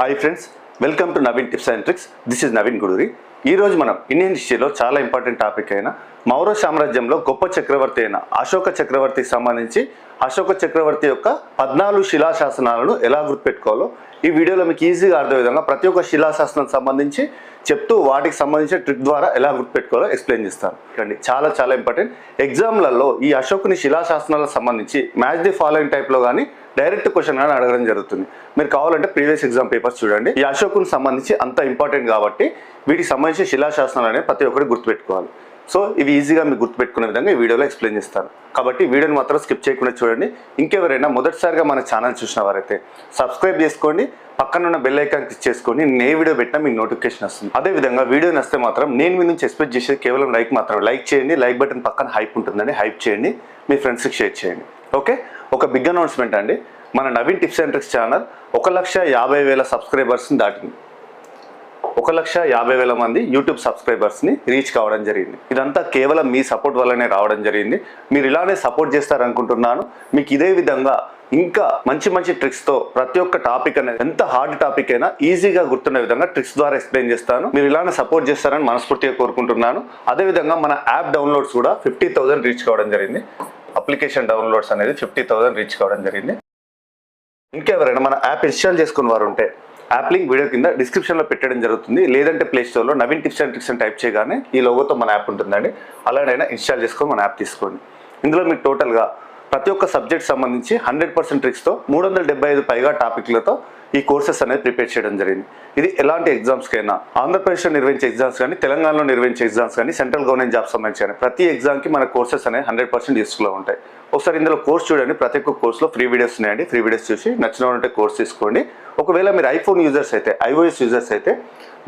Hi friends, welcome to Naveen tips and tricks. This is Naveen Guduri. ఈరోజు మనం Indian హిస్టరీలో చాలా ఇంపార్టెంట్ టాపిక్ అయిన మౌర్య సామ్రాజ్యంలో గొప్ప చక్రవర్తి అయిన అశోక చక్రవర్తికి సంబంధించి అశోక చక్రవర్తి యొక్క 14 శిలాశాసనాలను ఎలా గుర్తుపెట్టుకోవాలో ఈ వీడియోలో మీకు ఈజీగా అర్థం విధంగా ప్రతి ఒక్క శిలాశాసనం సంబంధించి చెప్తూ వాటికి సంబంధించిన ట్రిక్ ద్వారా ఎలా గుర్తుపెట్టుకోవాలో ఎక్స్ప్లెయిన్ చేస్తాను. చాలా ఇంపార్టెంట్. ఎగ్జామ్లలో ఈ అశోకుని శిలాశాసనాలకు సంబంధించి మ్యాచ్ ది ఫాలోయింగ్ టైప్లో కానీ డైరెక్ట్ క్వశ్చన్ కానీ అడగడం జరుగుతుంది. మీరు కావాలంటే ప్రీవియస్ ఎగ్జామ్ పేపర్స్ చూడండి. ఈ అశోకుని సంబంధించి అంత ఇంపార్టెంట్ కాబట్టి వీటికి సంబంధించిన శిలాశాసనాలు అనేవి ప్రతి ఒక్కటి గుర్తుపెట్టుకోవాలి. సో ఇవి ఈజీగా మీకు గుర్తుపెట్టుకునే విధంగా ఈ వీడియోలో ఎక్స్ప్లెయిన్ చేస్తాను. కాబట్టి వీడియోని మాత్రం స్కిప్ చేయకుండా చూడండి. ఇంకెవరైనా మొదటిసారిగా మన ఛానల్ చూసిన వారైతే సబ్స్క్రైబ్ చేసుకోండి, పక్కన ఉన్న బెల్ ఐకాన్ క్లిక్ చేసుకొని నేను ఏ వీడియో పెట్టినా మీకు నోటిఫికేషన్ వస్తుంది. అదేవిధంగా వీడియో నచ్చితే మాత్రం నేను మీ నుంచి ఎక్స్పెక్ట్ చేసేది కేవలం లైక్ మాత్రం. లైక్ చేయండి, లైక్ బటన్ పక్కన హైప్ ఉంటుందండి, హైప్ చేయండి, మీ ఫ్రెండ్స్కి షేర్ చేయండి. ఓకే, ఒక బిగ్ అనౌన్స్మెంట్ అండి. మన Naveen tips and tricks channel 1,50,000 సబ్స్క్రైబర్స్ని దాటింది. 1,50,000 మంది యూట్యూబ్ సబ్స్క్రైబర్స్ని రీచ్ కావడం జరిగింది. ఇదంతా కేవలం మీ సపోర్ట్ వల్లనే రావడం జరిగింది. మీరు ఇలానే సపోర్ట్ చేస్తారనుకుంటున్నాను. మీకు ఇదే విధంగా ఇంకా మంచి ట్రిక్స్తో ప్రతి ఒక్క టాపిక్ అనేది ఎంత హార్డ్ టాపిక్ అయినా ఈజీగా గుర్తున్న విధంగా ట్రిక్స్ ద్వారా ఎక్స్ప్లెయిన్ చేస్తాను. మీరు ఇలానే సపోర్ట్ చేస్తారని మనస్ఫూర్తిగా కోరుకుంటున్నాను. అదేవిధంగా మన యాప్ డౌన్లోడ్స్ కూడా 50,000 రీచ్ కావడం జరిగింది. అప్లికేషన్ డౌన్లోడ్స్ అనేది 50,000 రీచ్ కావడం జరిగింది. ఇంకెవరైనా మన యాప్ ఇన్స్టాల్ చేసుకున్న వారు ఉంటే యాప్ లింక్ వీడియో కింద డిస్క్రిప్షన్లో పెట్టడం జరుగుతుంది. లేదంటే ప్లే స్టోర్లో నవీన్ టిప్స్ అండ్ ట్రిక్స్ అని టైప్ చేయగానే ఈ లోగోతో మన యాప్ ఉంటుందండి. అలానైనా ఇన్స్టాల్ చేసుకొని మన యాప్ తీసుకోండి. ఇందులో మీకు టోటల్గా ప్రతి ఒక్క సబ్జెక్ట్ సంబంధించి 100% ట్రిక్స్తో 375 పైగా టాపిక్లతో ఈ కోర్సెస్ అనేది ప్రిపేర్ చేయడం జరిగింది. ఇది ఎలాంటి ఎగ్జామ్స్కైనా, ఆంధ్రప్రదేశ్లో నిర్వహించే ఎగ్జామ్స్ కానీ, తెలంగాణలో నిర్వహించే ఎగ్జామ్స్ కానీ, సెంట్రల్ గవర్నమెంట్ జాబ్స్ సంబంధించి కానీ ప్రతి ఎగ్జామ్కి మన కోర్సెస్ అనేది 100% యూస్ఫుల్గా ఉంటాయి. ఒకసారి ఇందులో కోర్స్ చూడండి. ప్రతి ఒక్క కోర్సులో ఫ్రీ వీడియోస్ ఉన్నాయండి. ఫ్రీ వీడియోస్ చూసి నచ్చిన ఉంటే కోర్స్ తీసుకోండి. ఒకవేళ మీరు ఐఫోన్ యూజర్స్ అయితే, iOS యూజర్స్ అయితే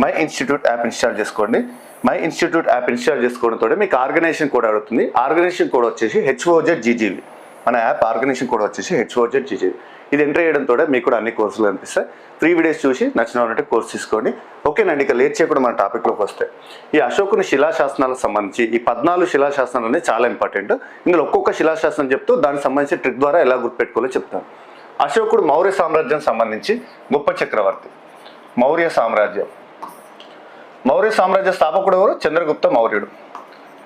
మై ఇన్స్టిట్యూట్ యాప్ ఇన్స్టాల్ చేసుకోండి. మై ఇన్స్టిట్యూట్ యాప్ ఇన్స్టాల్ చేసుకోవడంతో మీకు ఆర్గనైజేషన్ కోడ్ అడుగుతుంది. ఆర్గనైజేషన్ కోడ్ వచ్చేసి HOZGGV. మన యాప్ ఆర్గనైజేషన్ కోడ్ వచ్చేసి HOZGGV. ఇది ఎంటర్ చేయడంతో మీకు కూడా అన్ని కోర్సులు కనిపిస్తాయి. ఫ్రీ వీడియోస్ చూసి నచ్చిన వాళ్ళంటే కోర్స్ తీసుకోండి. ఓకేనండి, ఇక లేట్ చేయకుండా మన టాపిక్లోకి వస్తే ఈ అశోకుని శిలాశాసనాలకు సంబంధించి ఈ 14 శిలాశాసనాలు అనేది చాలా ఇంపార్టెంట్. ఇందులో ఒక్కొక్క శిలాశాసనం చెప్తూ దానికి సంబంధించిన ట్రిక్ ద్వారా ఎలా గుర్తుపెట్టుకోవాలో చెప్తాను. అశోకుడు మౌర్య సామ్రాజ్యం సంబంధించి గొప్ప చక్రవర్తి. మౌర్య సామ్రాజ్య స్థాపకుడు ఎవరు? చంద్రగుప్త మౌర్యుడు.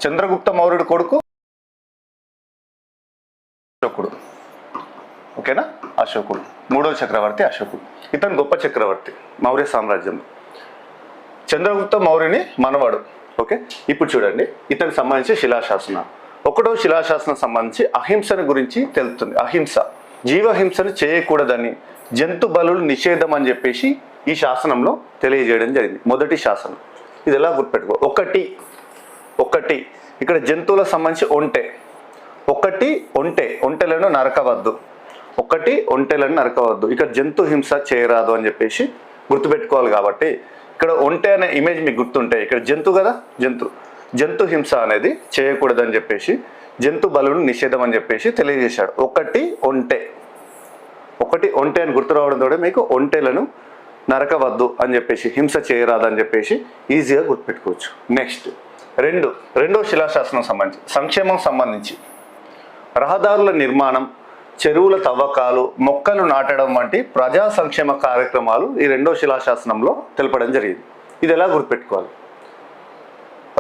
చంద్రగుప్త మౌర్యుడు కొడుకు అశోకుడు. ఓకేనా, అశోకుడు మూడవ చక్రవర్తి అశోకుడు. ఇతను గొప్ప చక్రవర్తి మౌర్య సామ్రాజ్యంలో. చంద్రగుప్త మౌర్యుని మనవాడు. ఓకే, ఇప్పుడు చూడండి ఇతనికి సంబంధించి శిలాశాసన. 1వ శిలాశాసనం సంబంధించి అహింసను గురించి తెలుపుతుంది. అహింస, జీవహింసను చేయకూడదని, జంతు బలులు నిషేధం అని చెప్పేసి ఈ శాసనంలో తెలియజేయడం జరిగింది. మొదటి శాసనం. ఇది ఎలా గుర్తుపెట్టుకో? ఒకటి ఇక్కడ జంతువులకు సంబంధించి ఒంటెలను నరకవద్దు. ఒంటెలను నరకవద్దు. ఇక్కడ జంతు హింస చేయరాదు అని చెప్పేసి గుర్తుపెట్టుకోవాలి. కాబట్టి ఇక్కడ ఒంటె అనే ఇమేజ్ మీకు గుర్తుంటే ఇక్కడ జంతు కదా, జంతు హింస అనేది చేయకూడదని చెప్పేసి, జంతు బలును నిషేధం అని చెప్పేసి తెలియజేశాడు. ఒకటి ఒంటె అని గుర్తు రావడంతో మీకు ఒంటెలను నరకవద్దు అని చెప్పేసి, హింస చేయరాదు అని చెప్పేసి ఈజీగా గుర్తుపెట్టుకోవచ్చు. నెక్స్ట్ రెండో శిలాశాసనం సంబంధించి సంక్షేమం సంబంధించి రహదారుల నిర్మాణం, చెరువుల తవ్వకాలు, మొక్కలు నాటడం వంటి ప్రజా సంక్షేమ కార్యక్రమాలు ఈ 2వ శిలాశాసనంలో తెలపడం జరిగింది. ఇది ఎలా గుర్తుపెట్టుకోవాలి?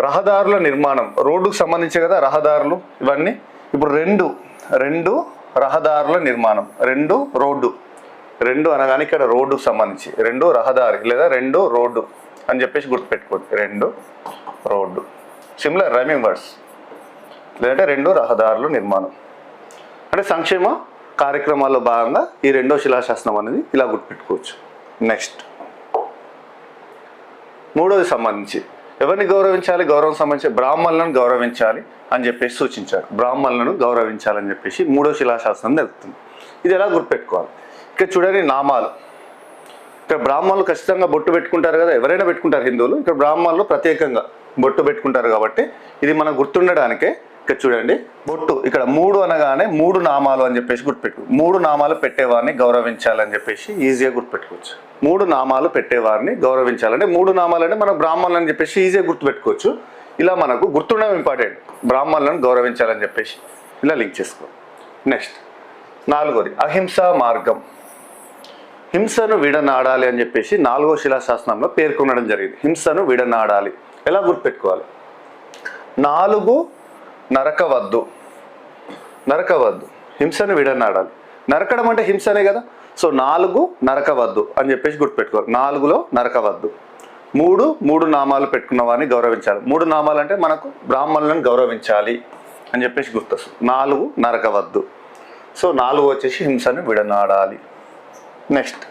రహదారుల నిర్మాణం, రోడ్డుకు సంబంధించి కదా రహదారులు ఇవన్నీ. ఇప్పుడు రెండు రహదారుల నిర్మాణం, రెండు అనగానే ఇక్కడ రోడ్డుకు సంబంధించి 2 రహదారి లేదా 2 రోడ్డు అని చెప్పేసి గుర్తుపెట్టుకోండి. 2 రోడ్డు, సిమిలర్ రైమింగ్ వర్డ్స్. లేదంటే 2 రహదారుల నిర్మాణం అంటే సంక్షేమ కార్యక్రమాల్లో భాగంగా ఈ 2వ శిలాశాసనం అనేది ఇలా గుర్తుపెట్టుకోవచ్చు. నెక్స్ట్ 3వది సంబంధించి ఎవరిని గౌరవించాలి? గౌరవం సంబంధించి బ్రాహ్మణులను గౌరవించాలి అని చెప్పేసి సూచించారు. బ్రాహ్మణులను గౌరవించాలని చెప్పేసి 3వ శిలాశాసనం తెలుపుతుంది. ఇది ఎలా గుర్తుపెట్టుకోవాలి? ఇక్కడ చూడండి నామాలు. ఇక్కడ బ్రాహ్మణులు ఖచ్చితంగా బొట్టు పెట్టుకుంటారు కదా, ఎవరైనా పెట్టుకుంటారు హిందువులు. ఇక్కడ బ్రాహ్మణులు ప్రత్యేకంగా బొట్టు పెట్టుకుంటారు కాబట్టి ఇది మనకు గుర్తుండడానికే ఇక్కడ చూడండి బొట్టు. ఇక్కడ 3 అనగానే 3 నామాలు అని చెప్పేసి గుర్తుపెట్టుకో. 3 నామాలు పెట్టేవారిని గౌరవించాలని చెప్పేసి ఈజీగా గుర్తుపెట్టుకోవచ్చు. 3 నామాలు పెట్టేవారిని గౌరవించాలంటే 3 నామాలంటే మనం బ్రాహ్మణులు అని చెప్పేసి ఈజీగా గుర్తుపెట్టుకోవచ్చు. ఇలా మనకు గుర్తుండడం ఇంపార్టెంట్. బ్రాహ్మణులను గౌరవించాలని చెప్పేసి ఇలా లింక్ చేసుకో. నెక్స్ట్ 4వది అహింసా మార్గం. హింసను విడనాడాలి అని చెప్పేసి 4వ శిలాశాసనంలో పేర్కొనడం జరిగింది. హింసను విడనాడాలి. ఎలా గుర్తుపెట్టుకోవాలి? 4 నరకవద్దు. నరకవద్దు, హింసను విడనాడాలి. నరకడం అంటే హింసనే కదా. సో 4 నరకవద్దు అని చెప్పేసి గుర్తుపెట్టుకోవాలి. 4లో నరకవద్దు. 3 నామాలు పెట్టుకున్న వారిని గౌరవించాలి. 3 నామాలు అంటే మనకు బ్రాహ్మణులను గౌరవించాలి అని చెప్పేసి గుర్తొస్తుంది. 4 నరకవద్దు. సో 4 వచ్చేసి హింసను విడనాడాలి. నెక్స్ట్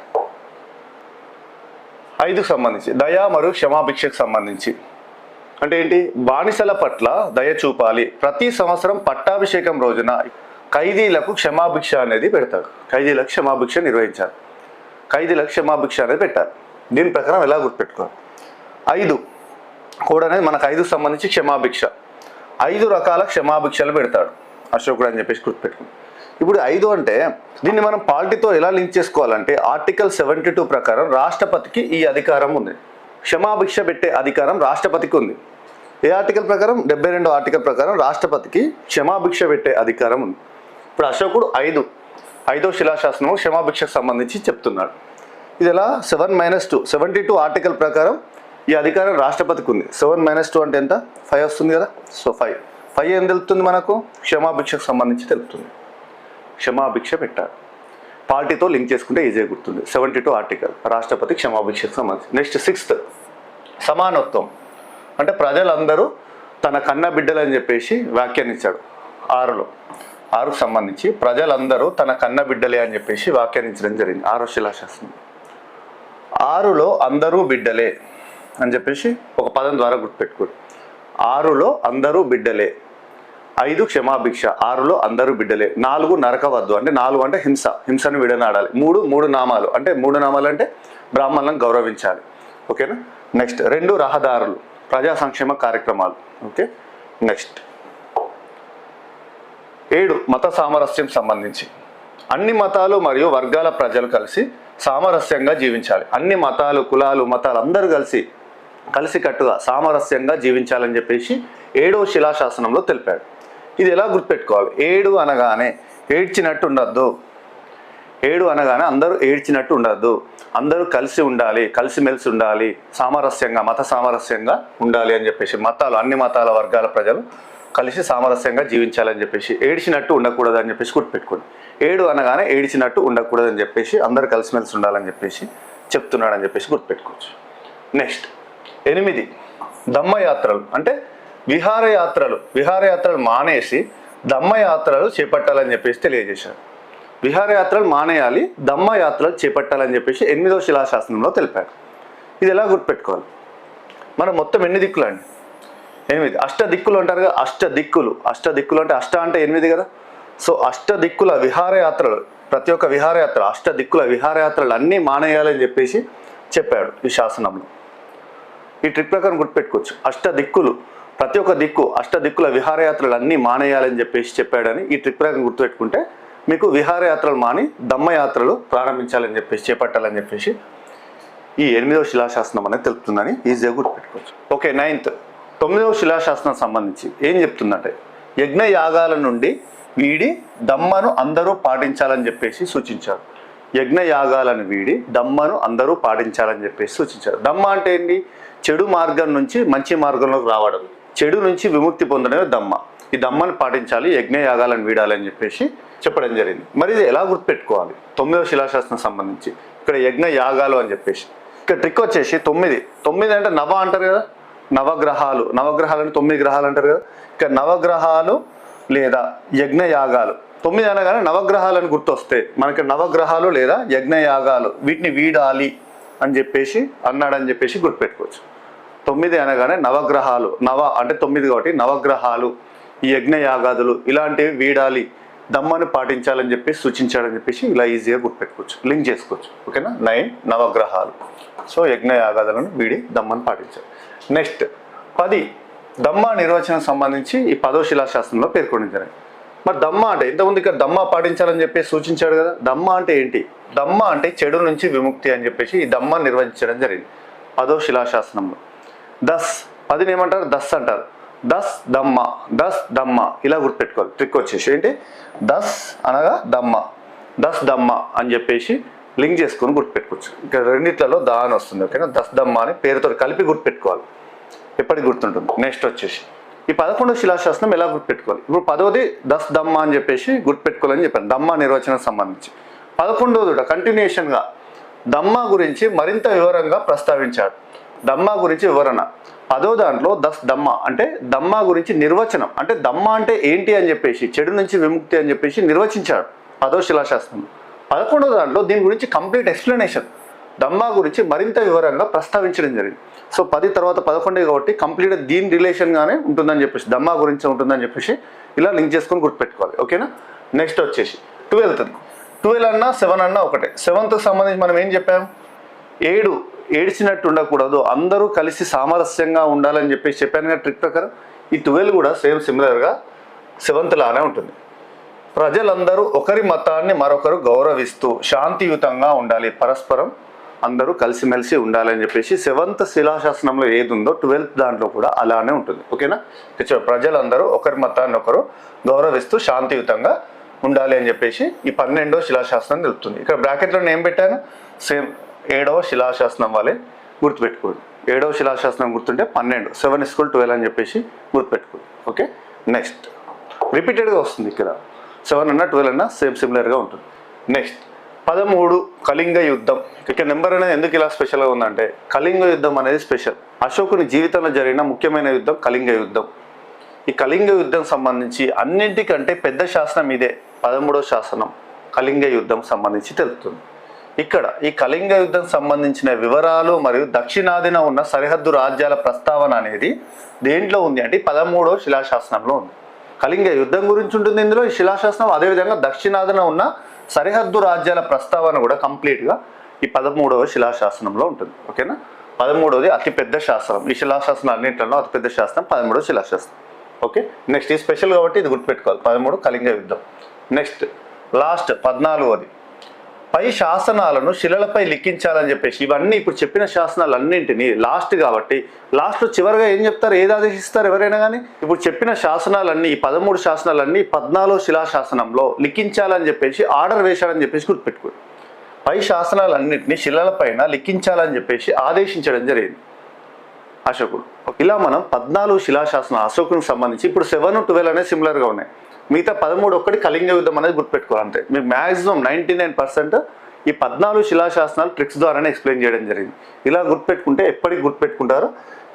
5కు సంబంధించి దయ మరియు క్షమాభిక్షకు సంబంధించి అంటే ఏంటి? బానిసల పట్ల దయ చూపాలి. ప్రతి సంవత్సరం పట్టాభిషేకం రోజున ఖైదీలకు క్షమాభిక్ష అనేది పెడతాడు. ఖైదీలకు క్షమాభిక్ష నిర్వహించాలి. ఖైదీలకు క్షమాభిక్ష అనేది పెట్టాలి. దీని ప్రకారం ఎలా గుర్తుపెట్టుకోవాలి? 5 కూడా అనేది మనకు 5కు సంబంధించి క్షమాభిక్ష 5 రకాల క్షమాభిక్షలు పెడతాడు అశోకుడు అని చెప్పేసి గుర్తుపెట్టుకోండి. ఇప్పుడు 5 అంటే దీన్ని మనం పాలిటీతో ఎలా లింక్ చేసుకోవాలంటే ఆర్టికల్ 72 ప్రకారం రాష్ట్రపతికి ఈ అధికారం ఉంది. క్షమాభిక్ష పెట్టే అధికారం రాష్ట్రపతికి ఉంది. ఏ ఆర్టికల్ ప్రకారం? 72 ఆర్టికల్ ప్రకారం రాష్ట్రపతికి క్షమాభిక్ష పెట్టే అధికారం ఉంది. ఇప్పుడు అశోకుడు 5వ శిలాశాసనం క్షమాభిక్షకు సంబంధించి చెప్తున్నాడు. ఇది ఎలా? 7 - 2 72 ఆర్టికల్ ప్రకారం ఈ అధికారం రాష్ట్రపతికి ఉంది. 7 - 2 అంటే ఎంత? 5 వస్తుంది కదా. సో 5 ఏం తెలుపుతుంది మనకు? క్షమాభిక్షకు సంబంధించి తెలుపుతుంది. క్షమాభిక్ష పెట్టాలి. పార్టీతో లింక్ చేసుకుంటే ఈజీగా గుర్తుంది. 72 ఆర్టికల్ రాష్ట్రపతి క్షమాభిక్షకు సంబంధించి. నెక్స్ట్ 6th సమానత్వం అంటే ప్రజలందరూ తన కన్న బిడ్డలని చెప్పేసి వ్యాఖ్యానించాడు. 6కు సంబంధించి ప్రజలందరూ తన కన్న బిడ్డలే అని చెప్పేసి వ్యాఖ్యానించడం జరిగింది 6వ శిలాశాసనం. 6లో అందరూ బిడ్డలే అని చెప్పేసి ఒక పదం ద్వారా గుర్తుపెట్టుకోండి. 6లో అందరూ బిడ్డలే. 5 క్షమాభిక్ష. 6లో అందరూ బిడ్డలే. 4 నరకవద్దు అంటే 4 అంటే హింసను విడనాడాలి. 3 నామాలు అంటే 3 నామాలు అంటే బ్రాహ్మణులను గౌరవించాలి. ఓకేనా. నెక్స్ట్ 2 రహదారులు ప్రజా సంక్షేమ కార్యక్రమాలు. ఓకే. నెక్స్ట్ 7 మత సామరస్యం సంబంధించి అన్ని మతాలు మరియు వర్గాల ప్రజలు కలిసి సామరస్యంగా జీవించాలి. అన్ని మతాలు, కులాలు, మతాలు అందరూ కలిసికట్టుగా సామరస్యంగా జీవించాలని చెప్పేసి 7వ శిలాశాసనంలో తెలిపాడు. ఇది ఎలా గుర్తుపెట్టుకోవాలి? 7 అనగానే ఏడ్చినట్టు ఉండద్దు. 7 అనగానే అందరూ ఏడ్చినట్టు ఉండద్దు. అందరూ కలిసి ఉండాలి, కలిసిమెలిసి ఉండాలి, సామరస్యంగా మత సామరస్యంగా ఉండాలి అని చెప్పేసి మతాలు, అన్ని మతాల వర్గాల ప్రజలు కలిసి సామరస్యంగా జీవించాలని చెప్పేసి ఏడ్చినట్టు ఉండకూడదు అని చెప్పేసి గుర్తుపెట్టుకోండి. 7 అనగానే ఏడ్చినట్టు ఉండకూడదు అని చెప్పేసి అందరూ కలిసిమెలిసి ఉండాలని చెప్పేసి చెప్తున్నాడని చెప్పేసి గుర్తుపెట్టుకోవచ్చు. నెక్స్ట్ 8 దమ్మయాత్రలు అంటే విహారయాత్రలు మానేసి దమ్మయాత్రలు చేపట్టాలని చెప్పేసి తెలియజేశారు. విహారయాత్రలు మానేయాలి, దమ్మయాత్రలు చేపట్టాలని చెప్పేసి 8వ శిలాశాసనంలో తెలిపారు. ఇది ఎలా గుర్తుపెట్టుకోవాలి? మనం మొత్తం ఎన్ని దిక్కులు అండి? 8. అష్టదిక్కులు అంటారు కదా. అష్టదిక్కులు అంటే అంటే 8 కదా. సో అష్టదిక్కుల విహారయాత్రలు, ప్రతి ఒక్క విహారయాత్ర, అష్టదిక్కుల విహారయాత్రలు అన్నీ మానేయాలని చెప్పేసి చెప్పాడు ఈ శాసనంలో. ఈ ట్రిక్ ప్రకారం గుర్తుపెట్టుకోవచ్చు. అష్టదిక్కులు, ప్రతి ఒక్క దిక్కు, అష్టదిక్కుల విహారయాత్రలు అన్నీ మానేయాలని చెప్పేసి చెప్పాడని ఈ ట్రిక్ ప్రకారం గుర్తుపెట్టుకుంటే మీకు విహారయాత్రలు మాని దమ్మయాత్రలు ప్రారంభించాలని చెప్పేసి చేపట్టాలని చెప్పేసి ఈ 8వ శిలాశాసనం అనేది తెలుపుతుందని ఈజీగా గుర్తుపెట్టుకోవచ్చు. ఓకే. 9వ శిలాశాసనం సంబంధించి ఏం చెప్తుందంటే యజ్ఞ యాగాల నుండి వీడి దమ్మను అందరూ పాటించాలని చెప్పేసి సూచించారు. యజ్ఞ యాగాలను వీడి దమ్మను అందరూ పాటించాలని చెప్పేసి సూచించారు. దమ్మ అంటే ఏంటి? చెడు మార్గం నుంచి మంచి మార్గంలోకి రావడం, చెడు నుంచి విముక్తి పొందడమే దమ్మ. ఈ దమ్మను పాటించాలి, యజ్ఞ యాగాలను వీడాలని చెప్పేసి చెప్పడం జరిగింది. మరి ఇది ఎలా గుర్తుపెట్టుకోవాలి? 9వ శిలాశాసనం సంబంధించి ఇక్కడ యజ్ఞ యాగాలు అని చెప్పేసి ఇక్కడ ట్రిక్ వచ్చేసి 9 అంటే నవ అంటారు కదా. నవగ్రహాలు అంటే 9 గ్రహాలు అంటారు కదా. ఇక్కడ నవగ్రహాలు లేదా యజ్ఞ యాగాలు 9 అనగానే నవగ్రహాలను గుర్తొస్తే మనకి నవగ్రహాలు లేదా యజ్ఞ యాగాలు వీటిని వీడాలి అని చెప్పేసి అన్నాడని చెప్పేసి గుర్తుపెట్టుకోవచ్చు. 9 అనగానే నవగ్రహాలు, నవ అంటే 9 కాబట్టి నవగ్రహాలు, ఈ యజ్ఞ యాగాదులు ఇలాంటివి వీడాలి, దమ్మను పాటించాలని చెప్పేసి సూచించాడని చెప్పేసి ఇలా ఈజీగా గుర్తుపెట్టుకోవచ్చు, లింక్ చేసుకోవచ్చు. ఓకేనా. 9 నవగ్రహాలు. సో యజ్ఞ యాగాదులను వీడి దమ్మను పాటించాలి. నెక్స్ట్ 10 దమ్మ నిర్వచనం సంబంధించి ఈ 10వ శిలాశాస్త్రంలో పేర్కొనించారు. మరి దమ్మ అంటే ఇంతకుముందు ఇక్కడ దమ్మ పాటించాలని చెప్పేసి సూచించాడు కదా. దమ్మ అంటే ఏంటి? దమ్మ అంటే చెడు నుంచి విముక్తి అని చెప్పేసి ఈ దమ్మ నిర్వచించడం జరిగింది 10వ శిలాశాసనంలో. 10ని ఏమంటారు? దస్ అంటారు. దస్ దమ్మ ఇలా గుర్తుపెట్టుకోవాలి. ట్రిక్ వచ్చేసి ఏంటి? దస్ అనగా దమ్మ, దస్ దమ్మ అని చెప్పేసి లింక్ చేసుకొని గుర్తుపెట్టుకోవచ్చు. ఇక్కడ రెండిట్లలో దా అని వస్తుంది, ఓకేనా. దస్దమ్మ అని పేరుతో కలిపి గుర్తుపెట్టుకోవాలి, ఎప్పటికి గుర్తుంటుంది. నెక్స్ట్ వచ్చేసి ఈ 11వ శిలాశాసనం ఎలా గుర్తుపెట్టుకోవాలి. ఇప్పుడు 10వది దస్దమ్మ అని చెప్పేసి గుర్తుపెట్టుకోవాలని చెప్పాను, దమ్మ నిర్వచనం సంబంధించి. 11వది కంటిన్యూషన్గా దమ్మ గురించి మరింత వివరంగా ప్రస్తావించాడు. దమ్మ గురించి వివరణ 10వ దాంట్లో దమ్మ అంటే దమ్మ గురించి నిర్వచనం, అంటే దమ్మ అంటే ఏంటి అని చెప్పేసి, చెడు నుంచి విముక్తి అని చెప్పేసి నిర్వచించాడు 10వ శిలాశాస్త్రం. 11వ దాంట్లో దీని గురించి కంప్లీట్ ఎక్స్ప్లెనేషన్, దమ్మ గురించి మరింత వివరంగా ప్రస్తావించడం జరిగింది. సో 10 తర్వాత 11 కాబట్టి కంప్లీట్గా దీని రిలేషన్గానే ఉంటుందని చెప్పేసి, దమ్మ గురించి ఉంటుందని చెప్పేసి ఇలా లింక్ చేసుకొని గుర్తుపెట్టుకోవాలి, ఓకేనా. నెక్స్ట్ వచ్చేసి 12 అన్నా 7 అన్నా ఒకటే. 7th సంబంధించి మనం ఏం చెప్పాం, ఏడ్చినట్టు ఉండకూడదు, అందరూ కలిసి సామరస్యంగా ఉండాలని చెప్పేసి చెప్పాను కదా ట్రిక్ ప్రకారం. ఈ 12 కూడా సేమ్ సిమిలర్గా 7th లానే ఉంటుంది. ప్రజలందరూ ఒకరి మతాన్ని మరొకరు గౌరవిస్తూ శాంతియుతంగా ఉండాలి, పరస్పరం అందరూ కలిసిమెలిసి ఉండాలని చెప్పేసి 7th శిలాశాసనంలో ఏది ఉందో 12th దాంట్లో కూడా అలానే ఉంటుంది, ఓకేనా. ప్రజలందరూ ఒకరి మతాన్ని ఒకరు గౌరవిస్తూ శాంతియుతంగా ఉండాలి అని చెప్పేసి ఈ 12వ శిలాశాసనం తెలుపుతుంది. ఇక్కడ బ్రాకెట్లో నేను పెట్టాను, సేమ్ 7వ శిలాశాసనం వాళ్ళే గుర్తుపెట్టుకోండి. 7వ శిలాశాసనం గుర్తుంటే 12, 7:12 అని చెప్పేసి గుర్తుపెట్టుకోండి, ఓకే. నెక్స్ట్ రిపీటెడ్గా వస్తుంది, ఇక్కడ 7 అన్నా 12 అన్నా సేమ్ సిమిలర్గా ఉంటుంది. నెక్స్ట్ 13 కళింగ యుద్ధం. ఇక్కడ నెంబర్ అనేది ఎందుకు ఇలా స్పెషల్గా ఉందంటే, కళింగ యుద్ధం అనేది స్పెషల్. అశోకుని జీవితంలో జరిగిన ముఖ్యమైన యుద్ధం కళింగ యుద్ధం. ఈ కళింగ యుద్ధం సంబంధించి అన్నింటికంటే పెద్ద శాసనం ఇదే, 13వ శాసనం కళింగ యుద్ధం సంబంధించి తెలుపుతుంది. ఇక్కడ ఈ కళింగ యుద్ధం సంబంధించిన వివరాలు మరియు దక్షిణాదిన ఉన్న సరిహద్దు రాజ్యాల ప్రస్తావన అనేది దేంట్లో ఉంది అంటే 13వ శిలాశాసనంలో ఉంది. కళింగ యుద్ధం గురించి ఉంటుంది ఇందులో ఈ శిలాశాసనం. అదేవిధంగా దక్షిణాదిన ఉన్న సరిహద్దు రాజ్యాల ప్రస్తావన కూడా కంప్లీట్గా ఈ 13వ శిలాశాసనంలో ఉంటుంది, ఓకేనా. 13వది అతిపెద్ద శాసనం, ఈ శిలాశాసనం అన్నింటిలో అతిపెద్ద శాసనం 13వ శిలాశాసనం, ఓకే. నెక్స్ట్ ఈ స్పెషల్ కాబట్టి ఇది గుర్తుపెట్టుకోవాలి, 13 కళింగ యుద్ధం. నెక్స్ట్ లాస్ట్ 14వది పై శాసనాలను శిలలపై లిఖించాలని చెప్పేసి. ఇవన్నీ ఇప్పుడు చెప్పిన శాసనాలు అన్నింటినీ లాస్ట్ కాబట్టి లాస్ట్లో చివరిగా ఏం చెప్తారు, ఏది ఆదేశిస్తారు ఎవరైనా కానీ. ఇప్పుడు చెప్పిన శాసనాలన్నీ ఈ 13 శాసనాలన్నీ 14వ శిలాశాసనంలో లిఖించాలని చెప్పేసి ఆర్డర్ వేశాడని చెప్పేసి గుర్తుపెట్టుకోండి. పై శాసనాలన్నింటినీ శిలలపైన లిఖించాలని చెప్పేసి ఆదేశించడం జరిగింది అశోకుడు. ఇలా మనం 14 శిలాశాసనం అశోకునికి సంబంధించి ఇప్పుడు 7, 12 అనేది సిమిలర్గా ఉన్నాయి. మిగతా 13 ఒక్కటి కళింగ యుద్ధం అనేది గుర్తుపెట్టుకోవాలి అంతే. మీకు మ్యాక్సిమం 99% ఈ 14 శిలాశాసనాలు ట్రిక్స్ ద్వారానే ఎక్స్ప్లెయిన్ చేయడం జరిగింది. ఇలా గుర్తుపెట్టుకుంటే ఎప్పటికి గుర్తుపెట్టుకుంటారు.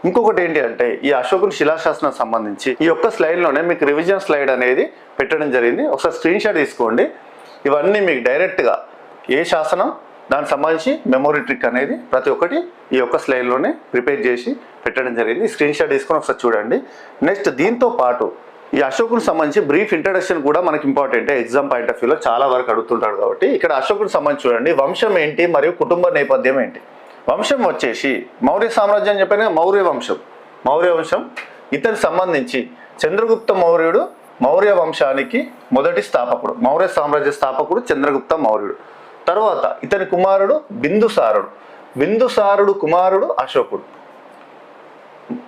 ఇంకొకటి ఏంటి అంటే ఈ అశోకుని శిలాశాసనం సంబంధించి ఈ యొక్క స్లైడ్లోనే మీకు రివిజన్ స్లైడ్ అనేది పెట్టడం జరిగింది. ఒకసారి స్క్రీన్ షాట్ తీసుకోండి. ఇవన్నీ మీకు డైరెక్ట్గా ఏ శాసనం దానికి సంబంధించి మెమొరీ ట్రిక్ అనేది ప్రతి ఒక్కటి ఈ యొక్క స్లైడ్లోనే ప్రిపేర్ చేసి పెట్టడం జరిగింది. స్క్రీన్ షాట్ తీసుకొని ఒకసారి చూడండి. నెక్స్ట్ దీంతో పాటు ఈ అశోకునికి సంబంధించి బ్రీఫ్ ఇంట్రడక్షన్ కూడా మనకి ఇంపార్టెంట్, ఎగ్జామ్ పాయింట్ ఆఫ్ వ్యూలో చాలా వరకు అడుగుతుంటాడు కాబట్టి ఇక్కడ అశోకునికి సంబంధించి చూడండి. వంశం ఏంటి మరియు కుటుంబ నేపథ్యం ఏంటి. వంశం వచ్చేసి మౌర్య సామ్రాజ్యం అని చెప్పాను, మౌర్య వంశం ఇతనికి సంబంధించి చంద్రగుప్త మౌర్యుడు మౌర్య వంశానికి మొదటి స్థాపకుడు, మౌర్య సామ్రాజ్య స్థాపకుడు చంద్రగుప్త మౌర్యుడు. తర్వాత ఇతని కుమారుడు బిందుసారుడు కుమారుడు అశోకుడు.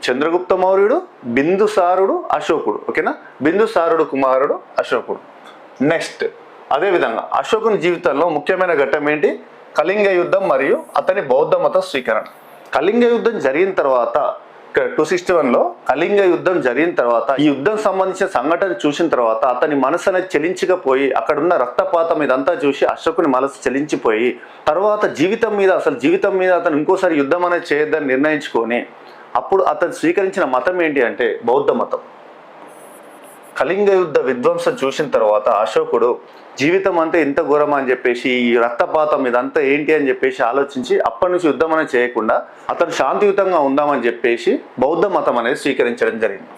చంద్రగుప్త మౌర్యుడు, బిందుసారుడు, అశోకుడు, ఓకేనా. బిందుసారుడు కుమారుడు అశోకుడు. నెక్స్ట్ అదేవిధంగా అశోకుని జీవితంలో ముఖ్యమైన ఘట్టం ఏంటి, కళింగ యుద్ధం మరియు అతని బౌద్ధ మత స్వీకరణ. కళింగ యుద్ధం జరిగిన తర్వాత ఇక్కడ 261లో కళింగ యుద్ధం జరిగిన తర్వాత ఈ యుద్ధం సంబంధించిన సంఘటన చూసిన తర్వాత అతని మనసు అనేది చెలించకపోయి అక్కడున్న రక్తపాతం ఇదంతా చూసి అశోకుని మనసు చెలించిపోయి తర్వాత జీవితం మీద అతను ఇంకోసారి యుద్ధం అనేది చేయొద్దని నిర్ణయించుకొని అప్పుడు అతను స్వీకరించిన మతం ఏంటి అంటే బౌద్ధ మతం. కళింగ యుద్ధ విధ్వంసం చూసిన తర్వాత అశోకుడు జీవితం అంతా ఇంత ఘోరమా అని చెప్పేసి ఈ రక్తపాతం ఇదంతా ఏంటి అని చెప్పేసి ఆలోచించి అప్పటి నుంచి యుద్ధం అనేది చేయకుండా అతను శాంతియుతంగా ఉందామని చెప్పేసి బౌద్ధ మతం అనేది స్వీకరించడం జరిగింది.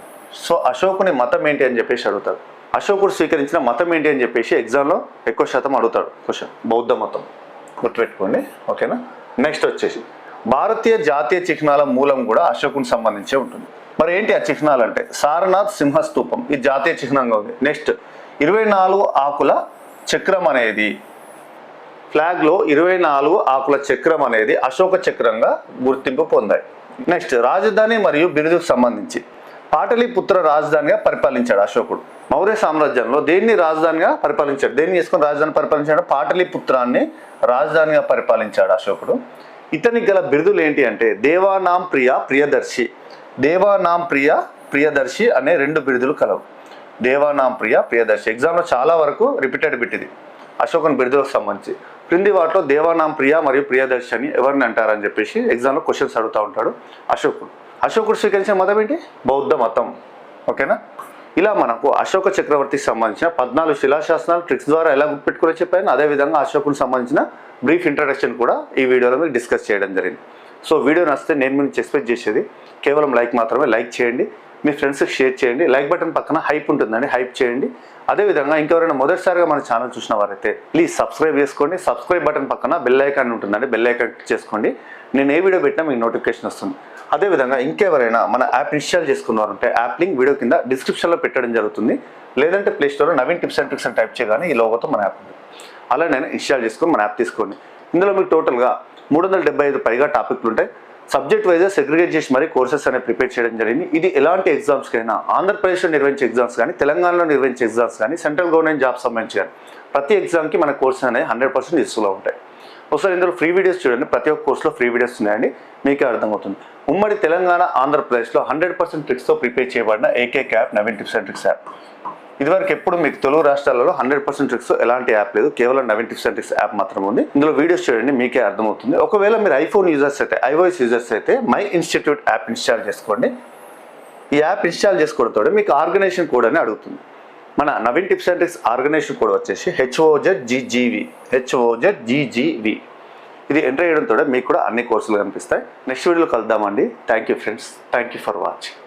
సో అశోకుని మతం ఏంటి అని చెప్పేసి అడుగుతాడు. అశోకుడు స్వీకరించిన మతం ఏంటి అని చెప్పేసి ఎగ్జామ్లో ఎక్కువ శాతం అడుగుతాడు క్వశ్చన్, బౌద్ధ మతం గుర్తుపెట్టుకోండి, ఓకేనా. నెక్స్ట్ వచ్చేసి భారతీయ జాతీయ చిహ్నాల మూలం కూడా అశోకుని సంబంధించే ఉంటుంది. మరి ఏంటి ఆ చిహ్నాలు అంటే సారనాథ్ సింహస్తూపం, ఇది జాతీయ చిహ్నంగా ఉంది. నెక్స్ట్ 24 ఆకుల చక్రం అనేది ఫ్లాగ్లో 24 ఆకుల చక్రం అనేది అశోక చక్రంగా గుర్తింపు పొందాయి. నెక్స్ట్ రాజధాని మరియు బిరుదుకు సంబంధించి పాటలీపుత్ర రాజధానిగా పరిపాలించాడు అశోకుడు. మౌర్య సామ్రాజ్యంలో దేన్ని రాజధానిగా పరిపాలించాడు, దేన్ని చేసుకొని రాజధాని పరిపాలించాడు? పాటలీపుత్రాన్ని రాజధానిగా పరిపాలించాడు అశోకుడు. ఇతనికి గల బిరుదులు ఏంటి అంటే దేవానాం ప్రియ, ప్రియదర్శి. దేవానాం ప్రియ, ప్రియదర్శి అనే 2 బిరుదులు కలవు. దేవానాం ప్రియ, ప్రియదర్శి ఎగ్జామ్లో చాలా వరకు రిపీటెడ్ బిట్ ఇది అశోకుని బిరుదులకు సంబంధించి. క్రింది వాటిలో దేవానాం ప్రియ మరియు ప్రియదర్శి అని ఎవరిని అంటారని చెప్పేసి ఎగ్జామ్లో క్వశ్చన్స్ అడుగుతూ ఉంటాడు అశోకుడు. అశోకుడు స్వీకరించిన మతం ఏంటి? బౌద్ధ మతం. ఓకేనా? ఇలా మనకు అశోక చక్రవర్తికి సంబంధించిన 14 శిలాశాసనాలు ట్రిక్స్ ద్వారా ఎలా గుర్తుపెట్టుకోవాలో చెప్పాను. అదేవిధంగా అశోకునికి సంబంధించిన బ్రీఫ్ ఇంట్రడక్షన్ కూడా ఈ వీడియోలో మీకు డిస్కస్ చేయడం జరిగింది. సో వీడియో నచ్చితే నేను మీకు ఎక్స్పెక్ట్ చేసేది కేవలం లైక్ మాత్రమే. లైక్ చేయండి, మీ ఫ్రెండ్స్కి షేర్ చేయండి. లైక్ బటన్ పక్కన హైప్ ఉంటుందండి, హైప్ చేయండి. అదేవిధంగా ఇంకెవరైనా మొదటిసారిగా మన ఛానల్ చూసిన వారైతే ప్లీజ్ సబ్స్క్రైబ్ చేసుకోండి. సబ్స్క్రైబ్ బటన్ పక్కన బెల్ ఐకాన్ ఉంటుందండి, బెల్ ఐకాన్ క్లిక్ చేసుకోండి. నేను ఏ వీడియో పెట్టినా మీకు నోటిఫికేషన్ వస్తుంది. అదేవిధంగా ఇంకెవరైనా మన యాప్ ఇన్స్టాల్ చేసుకున్నారంటే యాప్ లింక్ వీడియో కింద డిస్క్రిప్షన్లో పెట్టడం జరుగుతుంది. లేదంటే ప్లేస్టోర్లో నవీన్ టిప్స్ అండ్ ట్రిక్స్ అని టైప్ చేయగానే ఈ లోగోతో మన యాప్ ఉంది. అలా నేను ఇన్స్టాల్ చేసుకొని మన యాప్ తీసుకోండి. ఇందులో మీకు టోటల్గా 375 పైగా టాపిక్లు ఉంటాయి. సబ్జెక్ట్ వైజ్గా సెగ్రిగేట్ చేసి మరీ కోర్సెస్ అనేవి ప్రిపేర్ చేయడం జరిగింది. ఇది ఎలాంటి ఎగ్జామ్స్కైనా, ఆంధ్రప్రదేశ్లో నిర్వహించే ఎగ్జామ్స్ కానీ, తెలంగాణలో నిర్వహించే ఎగ్జామ్స్ కానీ, సెంట్రల్ గవర్నమెంట్ జాబ్స్ సంబంధించి కానీ ప్రతి ఎగ్జామ్కి మన కోర్సెస్ అనేది 100% యూస్ఫుల్గా ఉంటాయి. ఒకసారి ఇందులో ఫ్రీ వీడియోస్ చూడండి. ప్రతి ఒక్క కోర్సులో ఫ్రీ వీడియోస్ ఉన్నాయండి, మీకే అర్థమవుతుంది. ఉమ్మడి తెలంగాణ, ఆంధ్రప్రదేశ్లో 100% ట్రిక్స్తో ప్రిపేర్ చేయబడిన ఏకైక app Naveen tips and tricks app. ఇదివరకు ఎప్పుడు మీకు తెలుగు రాష్ట్రాలలో 100% ట్రిక్స్ ఎలాంటి యాప్ లేదు, కేవలం Naveen tips and tricks app మాత్రం ఉంది. ఇందులో వీడియోస్ చూడండి, మీకే అర్థమవుతుంది. ఒకవేళ మీరు ఐఫోన్ యూజర్స్ అయితే, iOS యూజర్స్ అయితే మై ఇన్స్టిట్యూట్ యాప్ ఇన్స్టాల్ చేసుకోండి. ఈ యాప్ ఇన్స్టాల్ చేసుకోవడంతో మీకు ఆర్గనైజేషన్ కోడ్ అని అడుగుతుంది. మన Naveen tips and tricks organization code వచ్చేసి HOZGGV. ఇది ఎంటర్ చేయడంతో మీకు కూడా అన్ని కోర్సులు కనిపిస్తాయి. నెక్స్ట్ వీడియోలో కలుద్దామండి. Thank you friends, thank you for watching.